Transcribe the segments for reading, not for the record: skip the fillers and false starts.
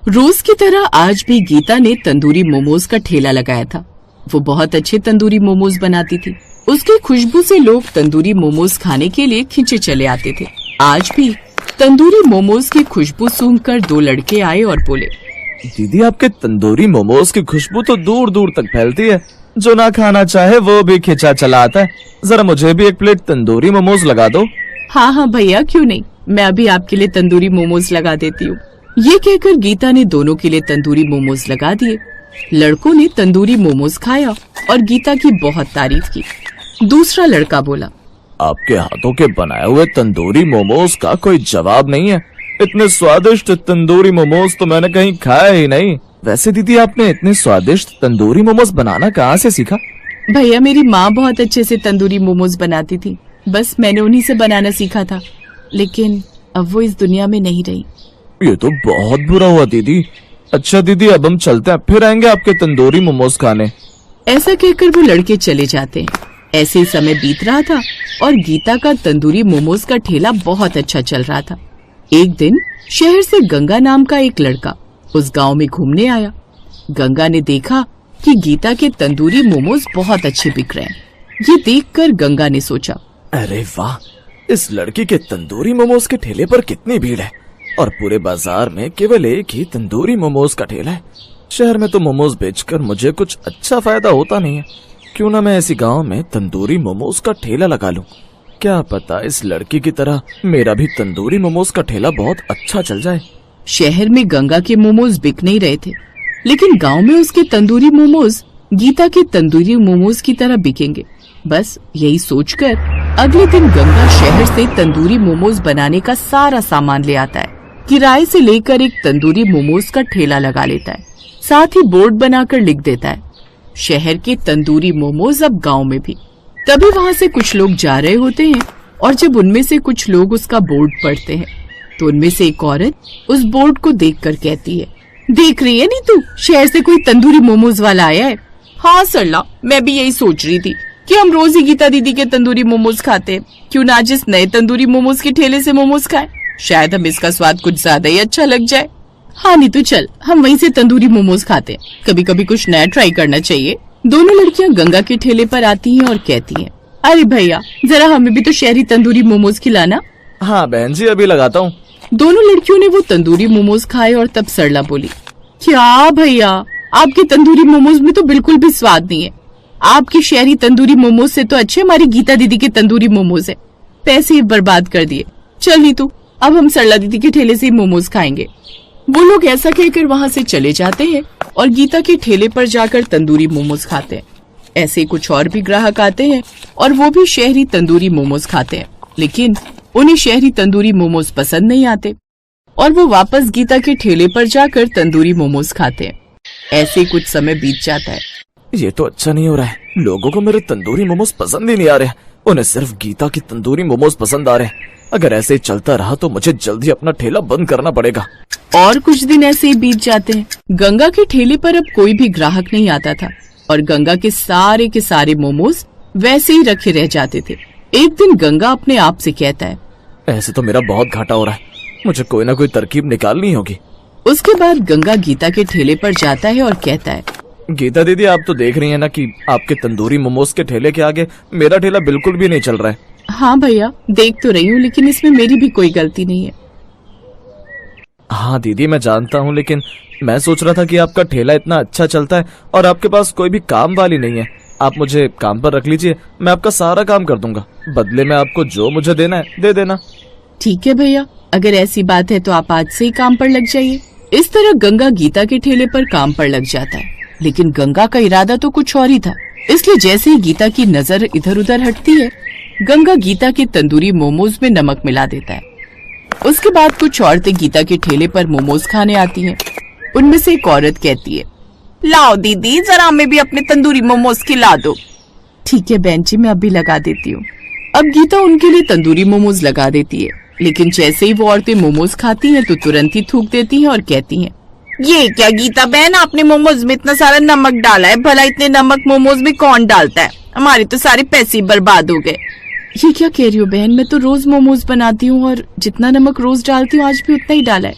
रोज की तरह आज भी गीता ने तंदूरी मोमोज का ठेला लगाया था। वो बहुत अच्छे तंदूरी मोमोज बनाती थी। उसकी खुशबू से लोग तंदूरी मोमोज खाने के लिए खींचे चले आते थे। आज भी तंदूरी मोमोज की खुशबू सूंघकर दो लड़के आए और बोले, दीदी आपके तंदूरी मोमोज की खुशबू तो दूर दूर तक फैलती है। जो ना खाना चाहे वो भी खिंचा चला आता है। जरा मुझे भी एक प्लेट तंदूरी मोमोज लगा दो। हाँ हाँ भैया, क्यों नहीं, मैं अभी आपके लिए तंदूरी मोमोज लगा देती हूँ। ये कहकर गीता ने दोनों के लिए तंदूरी मोमोज लगा दिए। लड़कों ने तंदूरी मोमोज खाया और गीता की बहुत तारीफ की। दूसरा लड़का बोला, आपके हाथों के बनाए हुए तंदूरी मोमोज का कोई जवाब नहीं है। इतने स्वादिष्ट तंदूरी मोमोज तो मैंने कहीं खाया ही नहीं। वैसे दीदी आपने इतने स्वादिष्ट तंदूरी मोमोज बनाना कहाँ से सीखा? भैया मेरी माँ बहुत अच्छे से तंदूरी मोमोज बनाती थी, बस मैंने उन्हीं से बनाना सीखा था। लेकिन अब वो इस दुनिया में नहीं रही। ये तो बहुत बुरा हुआ दीदी। अच्छा दीदी अब हम चलते हैं, फिर आएंगे आपके तंदूरी मोमोज खाने। ऐसा कहकर वो लड़के चले जाते हैं। ऐसे ही समय बीत रहा था और गीता का तंदूरी मोमोज का ठेला बहुत अच्छा चल रहा था। एक दिन शहर से गंगा नाम का एक लड़का उस गांव में घूमने आया। गंगा ने देखा कि गीता के तंदूरी मोमोज बहुत अच्छे बिक रहे हैं। ये देखकर गंगा ने सोचा, अरे वाह, इस लड़की के तंदूरी मोमोज के ठेले पर कितनी भीड़ है और पूरे बाजार में केवल एक ही तंदूरी मोमोज का ठेला है। शहर में तो मोमोज बेचकर मुझे कुछ अच्छा फायदा होता नहीं है। क्यों ना मैं ऐसी गांव में तंदूरी मोमोज का ठेला लगा लूं। क्या पता इस लड़की की तरह मेरा भी तंदूरी मोमोज का ठेला बहुत अच्छा चल जाए। शहर में गंगा के मोमोज बिक नहीं रहे थे, लेकिन गांव में उसके तंदूरी मोमोज गीता के तंदूरी मोमोज की तरह बिकेंगे। बस यही सोचकर अगले दिन गंगा शहर से तंदूरी मोमोज बनाने का सारा सामान ले आता है। किराए से लेकर एक तंदूरी मोमोज का ठेला लगा लेता है। साथ ही बोर्ड बनाकर लिख देता है, शहर के तंदूरी मोमोज अब गांव में भी। तभी वहाँ से कुछ लोग जा रहे होते हैं और जब उनमें से कुछ लोग उसका बोर्ड पढ़ते हैं तो उनमें से एक औरत उस बोर्ड को देखकर कहती है, देख रही है नी तू, शहर से कोई तंदूरी मोमोज वाला आया है। हाँ सरला, मैं भी यही सोच रही थी कि हम रोज ही गीता दीदी के तंदूरी मोमोज खाते हैं। क्यों ना आज इस नए तंदूरी मोमोज के ठेले से मोमोज खाएं, शायद हम इसका स्वाद कुछ ज्यादा ही अच्छा लग जाए। हाँ नीतू चल, हम वहीं से तंदूरी मोमोज खाते हैं। कभी कभी कुछ नया ट्राई करना चाहिए। दोनों लड़कियां गंगा के ठेले पर आती हैं और कहती हैं, अरे भैया जरा हमें भी तो शहरी तंदूरी मोमोज खिलाना। हाँ बहन जी, अभी लगाता हूँ। दोनों लड़कियों ने वो तंदूरी मोमोज खाए और तब सरला बोली, क्या भैया, आपके तंदूरी मोमोज में तो बिल्कुल भी स्वाद नहीं है। आपकी शहरी तंदूरी मोमोज से तो अच्छे हमारी गीता दीदी के तंदूरी मोमोज है। पैसे ही बर्बाद कर दिए। चल नीतू, अब हम सरला दीदी के ठेले से ही मोमोज खाएंगे। वो लोग ऐसा कहकर वहाँ से चले जाते हैं और गीता के ठेले पर जाकर तंदूरी मोमोज खाते हैं। ऐसे कुछ और भी ग्राहक आते हैं और वो भी शहरी तंदूरी मोमोज खाते हैं, लेकिन उन्हें शहरी तंदूरी मोमोज पसंद नहीं आते और वो वापस गीता के ठेले पर जाकर तंदूरी मोमोज खाते हैं। ऐसे कुछ समय बीत जाता है। ये तो अच्छा नहीं हो रहा है। लोगों को मेरे तंदूरी मोमोज पसंद ही नहीं आ रहे। उन्हें सिर्फ गीता की तंदूरी मोमोज पसंद आ रहे हैं। अगर ऐसे ही चलता रहा तो मुझे जल्दी अपना ठेला बंद करना पड़ेगा। और कुछ दिन ऐसे ही बीत जाते हैं। गंगा के ठेले पर अब कोई भी ग्राहक नहीं आता था और गंगा के सारे मोमोज वैसे ही रखे रह जाते थे। एक दिन गंगा अपने आप से कहता है, ऐसे तो मेरा बहुत घाटा हो रहा है, मुझे कोई ना कोई तरकीब निकालनी होगी। उसके बाद गंगा गीता के ठेले पर जाता है और कहता है, गीता दीदी आप तो देख रही हैं ना कि आपके तंदूरी मोमोज के ठेले के आगे मेरा ठेला बिल्कुल भी नहीं चल रहा है। हाँ भैया देख तो रही हूँ, लेकिन इसमें मेरी भी कोई गलती नहीं है। हाँ दीदी मैं जानता हूँ, लेकिन मैं सोच रहा था कि आपका ठेला इतना अच्छा चलता है और आपके पास कोई भी काम वाली नहीं है। आप मुझे काम पर रख लीजिए, मैं आपका सारा काम कर दूंगा। बदले में आपको जो मुझे देना है दे देना। ठीक है भैया, अगर ऐसी बात है तो आप आज से ही काम पर लग जाइए। इस तरह गंगा गीता के ठेले पर काम पर लग जाता है, लेकिन गंगा का इरादा तो कुछ और ही था। इसलिए जैसे ही गीता की नजर इधर उधर हटती है, गंगा गीता के तंदूरी मोमोज में नमक मिला देता है। उसके बाद कुछ औरतें गीता के ठेले पर मोमोज खाने आती हैं। उनमें से एक औरत कहती है, लाओ दीदी जरा हमें भी अपने तंदूरी मोमोज खिला दो। ठीक है बहन जी, मैं अभी लगा देती हूँ। अब गीता उनके लिए तंदूरी मोमोज लगा देती है, लेकिन जैसे ही वो औरतें मोमोज खाती हैं तो तुरंत ही थूक देती हैं और कहती हैं, ये क्या गीता बहन, आपने मोमोज में इतना सारा नमक डाला है। भला इतने नमक मोमोज में कौन डालता है? हमारे तो सारे पैसे बर्बाद हो गए। ये क्या कह रही हो बहन, मैं तो रोज मोमोज बनाती हूँ और जितना नमक रोज डालती हूँ आज भी उतना ही डाला है।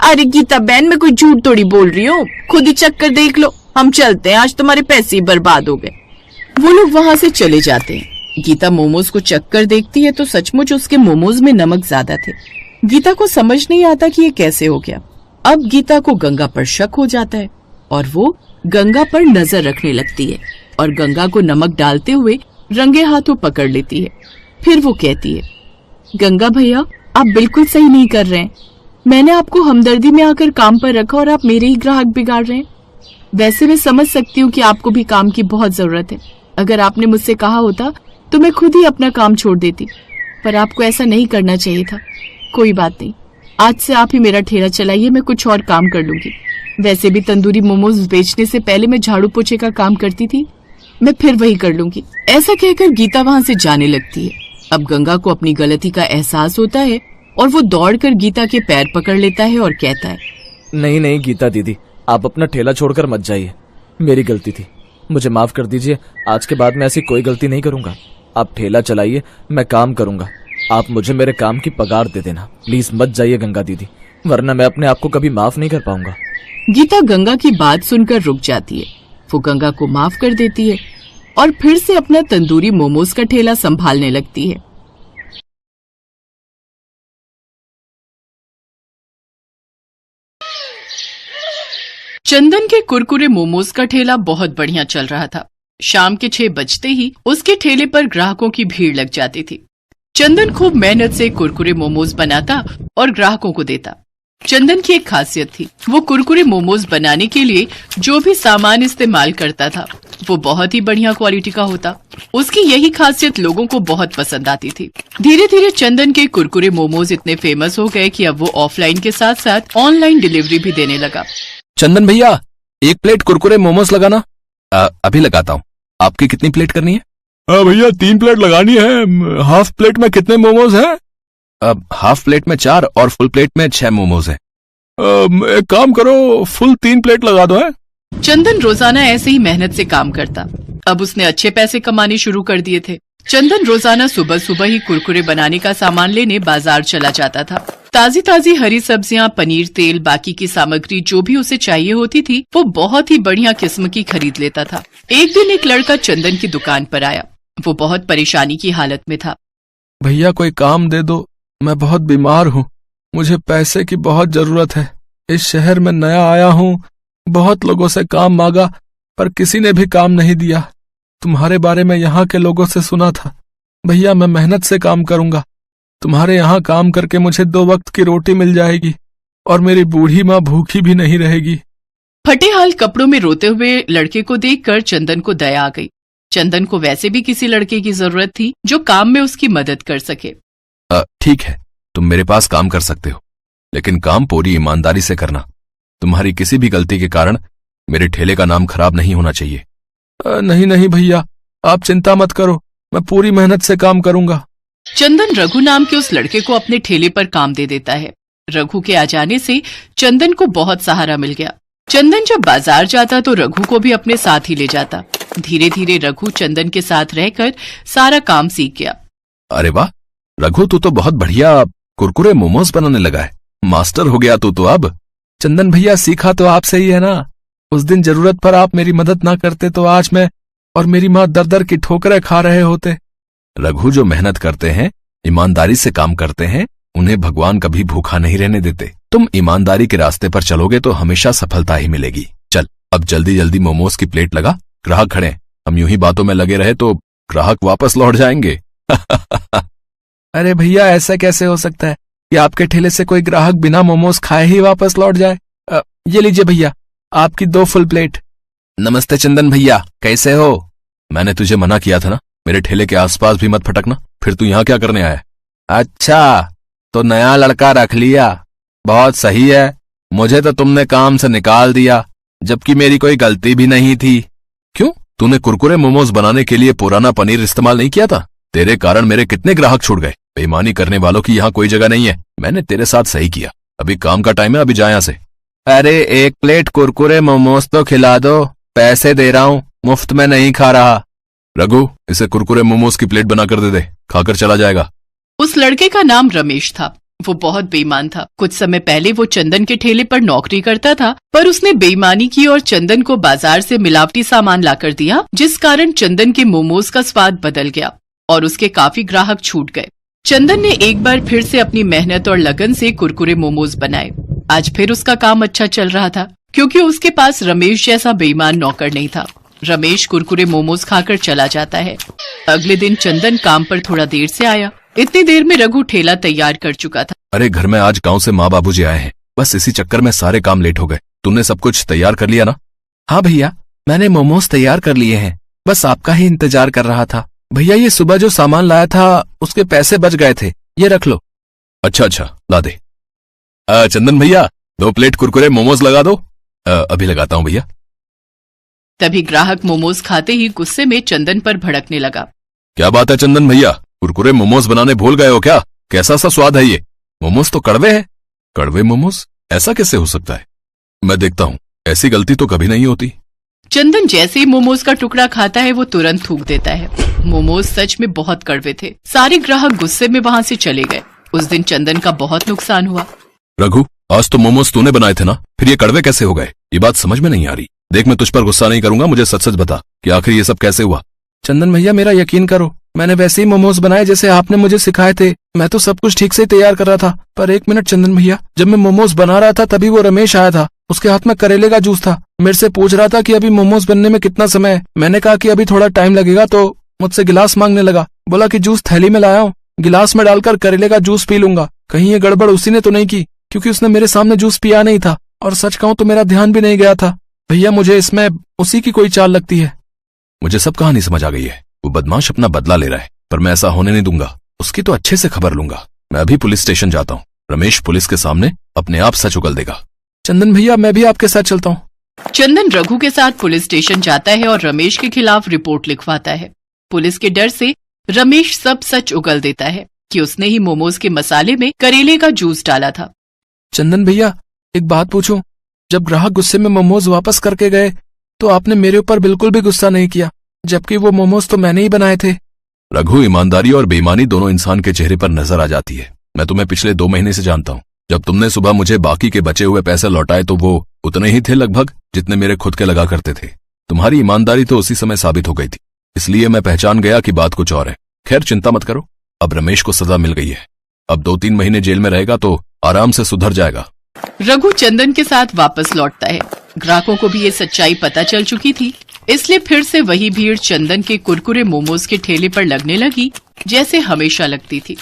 अरे गीता बहन, मैं कोई झूठ थोड़ी बोल रही हूँ, खुद ही चक्कर देख लो। हम चलते हैं, आज तुम्हारे पैसे ही बर्बाद हो गए। वो लोग वहाँ से चले जाते हैं। गीता मोमोज को चक्कर देखती है तो सचमुच उसके मोमोज में नमक ज्यादा थे। गीता को समझ नहीं आता कि ये कैसे हो गया। अब गीता को गंगा पर शक हो जाता है और वो गंगा पर नजर रखने लगती है और गंगा को नमक डालते हुए रंगे हाथों पकड़ लेती है। फिर वो कहती है, गंगा भैया, आप बिल्कुल सही नहीं कर रहे हैं। मैंने आपको हमदर्दी में आकर काम पर रखा और आप मेरे ही ग्राहक बिगाड़ रहे हैं। वैसे मैं समझ सकती हूँ कि आपको भी काम की बहुत जरूरत है। अगर आपने मुझसे कहा होता तो मैं खुद ही अपना काम छोड़ देती, पर आपको ऐसा नहीं करना चाहिए था। कोई बात नहीं, आज से आप ही मेरा ठेला चलाइए, मैं कुछ और काम कर लूंगी। वैसे भी तंदूरी मोमोज बेचने से पहले मैं झाड़ू पोछे का काम करती थी, मैं फिर वही कर लूंगी। ऐसा कहकर गीता वहाँ से जाने लगती है। अब गंगा को अपनी गलती का एहसास होता है और वो दौड़कर गीता के पैर पकड़ लेता है और कहता है, नहीं नहीं गीता दीदी, आप अपना ठेला छोड़कर मत जाइए। मेरी गलती थी, मुझे माफ कर दीजिए। आज के बाद मैं ऐसी कोई गलती नहीं करूंगा। आप ठेला चलाइए, मैं काम करूंगा। आप मुझे मेरे काम की पगार दे देना। प्लीज मत जाइए गंगा दीदी, वरना मैं अपने आप को कभी माफ नहीं कर पाऊंगा। गीता गंगा की बात सुनकर रुक जाती है। वो गंगा को माफ कर देती है और फिर से अपना तंदूरी मोमोज का ठेला संभालने लगती है। चंदन के कुरकुरे मोमोज का ठेला बहुत बढ़िया चल रहा था। शाम के 6 बजते ही उसके ठेले पर ग्राहकों की भीड़ लग जाती थी। चंदन खूब मेहनत से कुरकुरे मोमोज बनाता और ग्राहकों को देता। चंदन की एक खासियत थी, वो कुरकुरे मोमोज बनाने के लिए जो भी सामान इस्तेमाल करता था वो बहुत ही बढ़िया क्वालिटी का होता। उसकी यही खासियत लोगों को बहुत पसंद आती थी। धीरे धीरे चंदन के कुरकुरे मोमोज इतने फेमस हो गए कि अब वो ऑफलाइन के साथ साथ ऑनलाइन डिलीवरी भी देने लगा। चंदन भैया, एक प्लेट कुरकुरे मोमोज लगाना। अभी लगाता हूँ। आपकी कितनी प्लेट करनी है? भैया 3 प्लेट लगानी है। हाफ प्लेट में कितने मोमोज हैं? अब हाफ प्लेट में 4 और फुल प्लेट में 6 मोमोज हैं। एक काम करो, फुल 3 प्लेट लगा दो है। चंदन रोजाना ऐसे ही मेहनत से काम करता। अब उसने अच्छे पैसे कमाने शुरू कर दिए थे। चंदन रोजाना सुबह सुबह ही कुरकुरे बनाने का सामान लेने बाजार चला जाता था। ताजी ताजी हरी सब्जियां, पनीर, तेल, बाकी की सामग्री जो भी उसे चाहिए होती थी वो बहुत ही बढ़िया किस्म की खरीद लेता था। एक दिन एक लड़का चंदन की दुकान पर आया। वो बहुत परेशानी की हालत में था। भैया कोई काम दे दो, मैं बहुत बीमार हूँ। मुझे पैसे की बहुत जरूरत है। इस शहर में नया आया हूँ, बहुत लोगों से काम मांगा पर किसी ने भी काम नहीं दिया। तुम्हारे बारे में यहाँ के लोगों से सुना था। भैया मैं मेहनत से काम करूंगा। तुम्हारे यहाँ काम करके मुझे 2 वक्त की रोटी मिल जाएगी और मेरी बूढ़ी माँ भूखी भी नहीं रहेगी। फटे हाल कपड़ों में रोते हुए लड़के को देखकर चंदन को दया आ गई। चंदन को वैसे भी किसी लड़के की जरूरत थी जो काम में उसकी मदद कर सके। ठीक है, तुम मेरे पास काम कर सकते हो, लेकिन काम पूरी ईमानदारी से करना। तुम्हारी किसी भी गलती के कारण मेरे ठेले का नाम खराब नहीं होना चाहिए। नहीं नहीं भैया, आप चिंता मत करो, मैं पूरी मेहनत से काम करूंगा। चंदन रघु नाम के उस लड़के को अपने ठेले पर काम दे देता है। रघु के आ जाने से चंदन को बहुत सहारा मिल गया। चंदन जब बाजार जाता तो रघु को भी अपने साथ ही ले जाता। धीरे धीरे रघु चंदन के साथ रहकर सारा काम सीख गया। अरे वाह रघु, तू तो बहुत बढ़िया कुरकुरे मोमोज बनाने लगा है। मास्टर हो गया तू तो अब। चंदन भैया सीखा तो आपसे ही है ना। उस दिन जरूरत पर आप मेरी मदद ना करते तो आज मैं और मेरी माँ दर दर की ठोकरें खा रहे होते। रघु, जो मेहनत करते हैं, ईमानदारी से काम करते हैं, उन्हें भगवान कभी भूखा नहीं रहने देते। तुम ईमानदारी के रास्ते पर चलोगे तो हमेशा सफलता ही मिलेगी। चल अब जल्दी जल्दी मोमोज की प्लेट लगा, ग्राहक खड़े। हम यूं ही बातों में लगे रहे तो ग्राहक वापस लौट जाएंगे। अरे भैया ऐसा कैसे हो सकता है कि आपके ठेले से कोई ग्राहक बिना मोमोज खाए ही वापस लौट जाए। ये लीजिए भैया, आपकी 2 फुल प्लेट। नमस्ते चंदन भैया, कैसे हो? मैंने तुझे मना किया था ना, मेरे ठेले के आसपास भी मत फटकना। फिर तू यहाँ क्या करने आया? अच्छा, तो नया लड़का रख लिया। बहुत सही है। मुझे तो तुमने काम से निकाल दिया, जबकि मेरी कोई गलती भी नहीं थी। क्यों? तूने कुरकुरे मोमोज बनाने के लिए पुराना पनीर इस्तेमाल नहीं किया था? तेरे कारण मेरे कितने ग्राहक छूट गए। बेईमानी करने वालों की यहाँ कोई जगह नहीं है। मैंने तेरे साथ सही किया। अभी काम का टाइम है, अभी जा यहाँ से। अरे 1 प्लेट कुरकुरे मोमोज तो खिला दो, पैसे दे रहा हूँ, मुफ्त में नहीं खा रहा। रघु, इसे कुरकुरे मोमोज की प्लेट बना कर दे, खाकर चला जाएगा। उस लड़के का नाम रमेश था। वो बहुत बेईमान था। कुछ समय पहले वो चंदन के ठेले पर नौकरी करता था, पर उसने बेईमानी की और चंदन को बाजार से मिलावटी सामान लाकर दिया, जिस कारण चंदन के मोमोज का स्वाद बदल गया और उसके काफी ग्राहक छूट गए। चंदन ने एक बार फिर से अपनी मेहनत और लगन से कुरकुरे मोमोज बनाए। आज फिर उसका काम अच्छा चल रहा था, क्योंकि उसके पास रमेश जैसा बेईमान नौकर नहीं था। रमेश कुरकुरे मोमोज खाकर चला जाता है। अगले दिन चंदन काम पर थोड़ा देर से आया। इतनी देर में रघु ठेला तैयार कर चुका था। अरे घर में आज गांव से माँ बाबूजी आए हैं, बस इसी चक्कर में सारे काम लेट हो गए। तुमने सब कुछ तैयार कर लिया ना? हाँ भैया, मैंने मोमोज तैयार कर लिए हैं, बस आपका ही इंतजार कर रहा था। भैया ये सुबह जो सामान लाया था उसके पैसे बच गए थे, ये रख लो। अच्छा ला दे। चंदन भैया 2 प्लेट कुरकुरे मोमोज लगा दो। अभी लगाता हूँ भैया। तभी ग्राहक मोमोज खाते ही गुस्से में चंदन पर भड़कने लगा। क्या बात है चंदन भैया, कुरकुरे मोमोज बनाने भूल गए हो क्या? कैसा सा स्वाद है ये? मोमोज तो कड़वे हैं। कड़वे मोमोज? ऐसा कैसे हो सकता है? मैं देखता हूँ, ऐसी गलती तो कभी नहीं होती। चंदन जैसे ही मोमोज का टुकड़ा खाता है वो तुरंत थूक देता है। मोमोज सच में बहुत कड़वे थे। सारे ग्राहक गुस्से में वहाँ से चले गए। उस दिन चंदन का बहुत नुकसान हुआ। रघु, आज तो मोमोज तूने बनाए थे ना, फिर ये कड़वे कैसे हो गए? ये बात समझ में नहीं आ रही। देख, मैं तुझ पर गुस्सा नहीं करूंगा, मुझे सच सच बता कि आखिर ये सब कैसे हुआ। चंदन भैया मेरा यकीन करो, मैंने वैसे ही मोमोज बनाए जैसे आपने मुझे सिखाए थे। मैं तो सब कुछ ठीक से तैयार कर रहा था, पर 1 मिनट चंदन भैया, जब मैं मोमोज बना रहा था तभी वो रमेश आया था। उसके हाथ में करेले का जूस था। मेरे से पूछ रहा था कि अभी मोमोज बनने में कितना समय है। मैंने कहा कि अभी थोड़ा टाइम लगेगा, तो मुझसे गिलास मांगने लगा। बोला कि जूस थैली में लाया हूँ, गिलास में डालकर करेले का जूस पी लूंगा। कहीं ये गड़बड़ उसी ने तो नहीं की, क्योंकि उसने मेरे सामने जूस पिया नहीं था, और सच कहूं तो मेरा ध्यान भी नहीं गया था। भैया मुझे इसमें उसी की कोई चाल लगती है। मुझे सब कहानी समझ आ गई है। वो बदमाश अपना बदला ले रहा है, पर मैं ऐसा होने नहीं दूंगा। उसकी तो अच्छे से खबर लूंगा। मैं अभी पुलिस स्टेशन जाता हूँ। रमेश पुलिस के सामने अपने आप सच उगल देगा। चंदन भैया मैं भी आपके साथ चलता हूँ। चंदन रघु के साथ पुलिस स्टेशन जाता है और रमेश के खिलाफ रिपोर्ट लिखवाता है। पुलिस के डर से रमेश सब सच उगल देता है कि उसने ही मोमोज के मसाले में करेले का जूस डाला था। चंदन भैया एक बात पूछूं, जब ग्राहक गुस्से में मोमोज वापस करके गए तो आपने मेरे ऊपर बिल्कुल भी गुस्सा नहीं किया, जबकि वो मोमोज तो मैंने ही बनाए थे। रघु, ईमानदारी और बेईमानी दोनों इंसान के चेहरे पर नजर आ जाती है। मैं तुम्हें पिछले 2 महीने से जानता हूँ। जब तुमने सुबह मुझे बाकी के बचे हुए पैसे लौटाए तो वो उतने ही थे लगभग जितने मेरे खुद के लगा करते थे। तुम्हारी ईमानदारी तो उसी समय साबित हो गई थी, इसलिए मैं पहचान गया कि बात कुछ और है। खैर चिंता मत करो, अब रमेश को सजा मिल गई है। अब 2-3 महीने जेल में रहेगा तो आराम से सुधर जाएगा। रघु चंदन के साथ वापस लौटता है। ग्राहकों को भी ये सच्चाई पता चल चुकी थी, इसलिए फिर से वही भीड़ चंदन के कुरकुरे मोमोज के ठेले पर लगने लगी जैसे हमेशा लगती थी।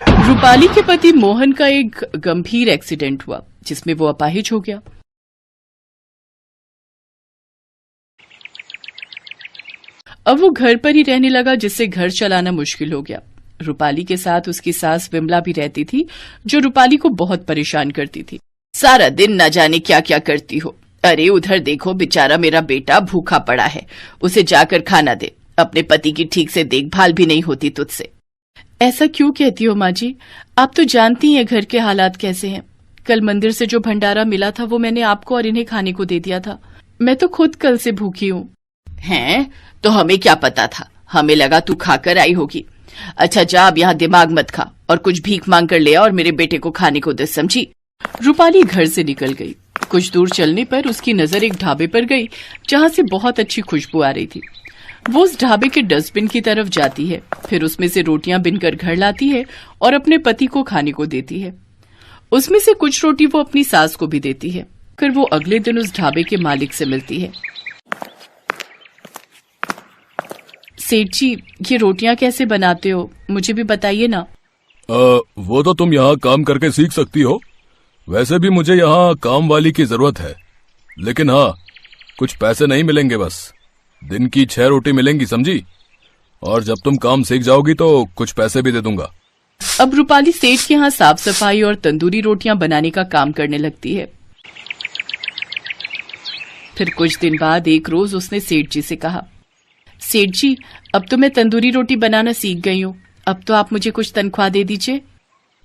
रूपाली के पति मोहन का एक गंभीर एक्सीडेंट हुआ, जिसमें वो अपाहिज हो गया। अब वो घर पर ही रहने लगा, जिससे घर चलाना मुश्किल हो गया। रूपाली के साथ उसकी सास विमला भी रहती थी, जो रूपाली को बहुत परेशान करती थी। सारा दिन न जाने क्या क्या करती हो। अरे उधर देखो, बेचारा मेरा बेटा भूखा पड़ा है, उसे जाकर खाना दे। अपने पति की ठीक से देखभाल भी नहीं होती तुझसे। ऐसा क्यों कहती हो माँ जी? आप तो जानती हैं घर के हालात कैसे हैं। कल मंदिर से जो भंडारा मिला था वो मैंने आपको और इन्हें खाने को दे दिया था। मैं तो खुद कल से भूखी हूँ। हैं? तो हमें क्या पता था, हमें लगा तू खाकर आई होगी। अच्छा जा, अब यहाँ दिमाग मत खा और कुछ भीख मांग कर ले आ और मेरे बेटे को खाने को दे, समझी? रूपाली घर से निकल गई। कुछ दूर चलने पर उसकी नजर एक ढाबे पर गई, जहाँ से बहुत अच्छी खुशबू आ रही थी। वो उस ढाबे के डस्टबिन की तरफ जाती है, फिर उसमें से रोटियां बिनकर घर लाती है और अपने पति को खाने को देती है। उसमें से कुछ रोटी वो अपनी सास को भी देती है। फिर वो अगले दिन उस ढाबे के मालिक से मिलती है। सेठ जी, ये रोटियां कैसे बनाते हो, मुझे भी बताइए ना। वो तो तुम यहाँ काम करके सीख सकती हो। वैसे भी मुझे यहाँ काम वाली की जरूरत है, लेकिन हाँ, कुछ पैसे नहीं मिलेंगे, बस दिन की 6 रोटी मिलेंगी, समझी? और जब तुम काम सीख जाओगी तो कुछ पैसे भी दे दूंगा। अब रूपाली सेठ के यहाँ साफ सफाई और तंदूरी रोटियां बनाने का काम करने लगती है। फिर कुछ दिन बाद एक रोज उसने सेठ जी से कहा, सेठ जी, अब तो मैं तंदूरी रोटी बनाना सीख गई हूँ, अब तो आप मुझे कुछ तनख्वाह दे दीजिए।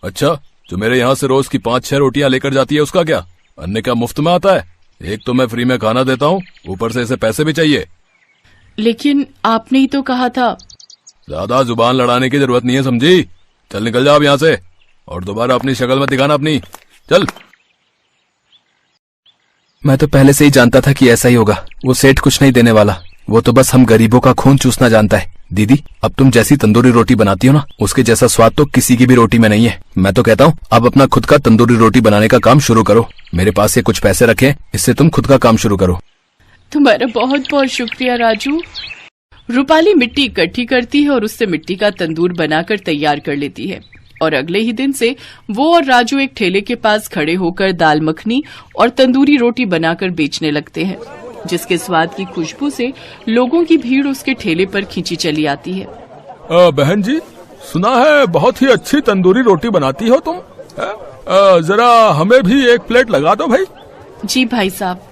अच्छा, जो मेरे यहाँ से रोज की 5-6 रोटियां लेकर जाती है उसका क्या? अन्य क्या मुफ्त में आता है? एक तो मैं फ्री में खाना देता हूँ, ऊपर से इसे पैसे भी चाहिए। लेकिन आपने ही तो कहा था। ज्यादा जुबान लड़ाने की जरूरत नहीं है, समझी? चल निकल जाओ यहाँ से और दोबारा अपनी शक्ल मत दिखाना अपनी। चल। मैं तो पहले से ही जानता था कि ऐसा ही होगा। वो सेठ कुछ नहीं देने वाला, वो तो बस हम गरीबों का खून चूसना जानता है। दीदी, अब तुम जैसी तंदूरी रोटी बनाती हो ना, उसके जैसा स्वाद तो किसी की भी रोटी में नहीं है। मैं तो कहता हूँ अब अपना खुद का तंदूरी रोटी बनाने का काम शुरू करो। मेरे पास से कुछ पैसे रखे, इससे तुम खुद का काम शुरू करो। तुम्हारा बहुत बहुत शुक्रिया राजू। रूपाली मिट्टी इकट्ठी करती है और उससे मिट्टी का तंदूर बनाकर तैयार कर लेती है और अगले ही दिन से वो और राजू एक ठेले के पास खड़े होकर दाल मखनी और तंदूरी रोटी बनाकर बेचने लगते हैं, जिसके स्वाद की खुशबू से लोगों की भीड़ उसके ठेले पर खींची चली आती है। बहन जी, सुना है बहुत ही अच्छी तंदूरी रोटी बनाती हो तुम। जरा हमें भी एक प्लेट लगा दो भाई। जी भाई साहब।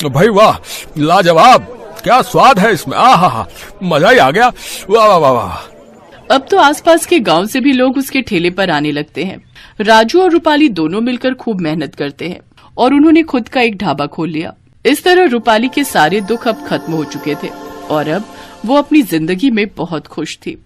भाई वाह, लाजवाब, क्या स्वाद है इसमें। आहा, मजा ही आ गया। वाह वाह वाह वाह। अब तो आसपास के गांव से भी लोग उसके ठेले पर आने लगते हैं। राजू और रूपाली दोनों मिलकर खूब मेहनत करते हैं और उन्होंने खुद का एक ढाबा खोल लिया। इस तरह रूपाली के सारे दुख अब खत्म हो चुके थे और अब वो अपनी जिंदगी में बहुत खुश थी।